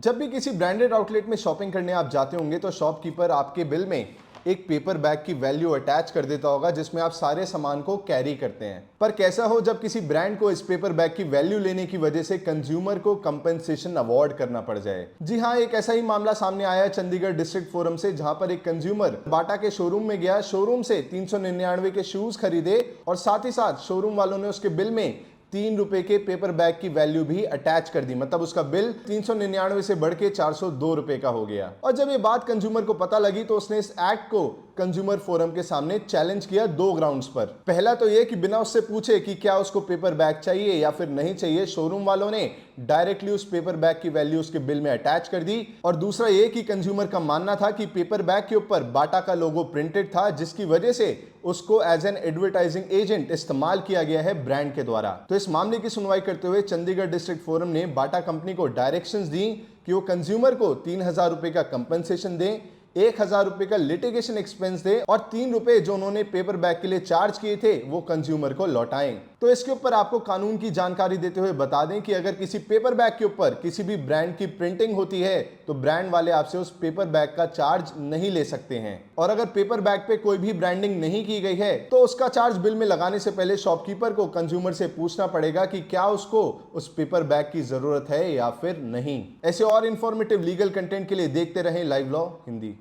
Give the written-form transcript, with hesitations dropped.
जब भी किसी ब्रांडेड आउटलेट में शॉपिंग करने आप जाते होंगे तो शॉपकीपर आपके बिल में एक पेपर बैग की वैल्यू अटैच कर देता होगा जिसमें आप सारे सामान को कैरी करते हैं। पर कैसा हो जब किसी ब्रांड को इस पेपर बैग की वैल्यू लेने की वजह से कंज्यूमर को कंपनसेशन अवॉर्ड करना पड़ जाए। जी हाँ, एक ऐसा ही मामला सामने आया चंडीगढ़ डिस्ट्रिक्ट फोरम से, जहां पर एक कंज्यूमर बाटा के शोरूम में गया, शोरूम से 399 के शूज खरीदे और साथ ही साथ शोरूम वालों ने उसके बिल में 3 रुपए के पेपर बैग की वैल्यू भी अटैच कर दी। मतलब उसका बिल 399 से बढ़ के 402 रुपए का हो गया। और जब ये बात कंज्यूमर को पता लगी तो उसने इस एक्ट को कंज्यूमर फोरम के सामने चैलेंज किया 2 ग्राउंड्स पर। पहला तो ये कि बिना उससे पूछे कि क्या उसको पेपर बैग चाहिए या फिर नहीं चाहिए, शोरूम वालों ने डायरेक्टली उस पेपर बैग की वैल्यू उसके बिल में अटैच कर दी। और दूसरा ये कि कंज्यूमर का मानना था कि पेपर बैग के ऊपर बाटा का लोगो प्रिंटेड था, जिसकी वजह से उसको एज एन एडवर्टाइजिंग एजेंट इस्तेमाल किया गया है ब्रांड के द्वारा। तो इस मामले की सुनवाई करते हुए चंडीगढ़ डिस्ट्रिक्ट फोरम ने बाटा कंपनी को डायरेक्शंस दी कि वो कंज्यूमर को 3000 रुपए का कंपनसेशन दें, 1000 रुपए का लिटिगेशन एक्सपेंस दे और 3 रुपए जो उन्होंने पेपर बैग के लिए चार्ज किए थे वो कंज्यूमर को लौटाएं। तो इसके ऊपर आपको कानून की जानकारी देते हुए बता दें कि अगर किसी पेपर बैग के ऊपर किसी भी ब्रांड की प्रिंटिंग होती है तो ब्रांड वाले आपसे उस पेपर बैग का चार्ज नहीं ले सकते हैं। और अगर पेपर बैग पे कोई भी ब्रांडिंग नहीं की गई है तो उसका चार्ज बिल में लगाने से पहले शॉपकीपर को कंज्यूमर से पूछना पड़ेगा कि क्या उसको उस पेपर बैग की जरूरत है या फिर नहीं। ऐसे और इंफॉर्मेटिव लीगल कंटेंट के लिए देखते रहें लाइव लॉ हिंदी।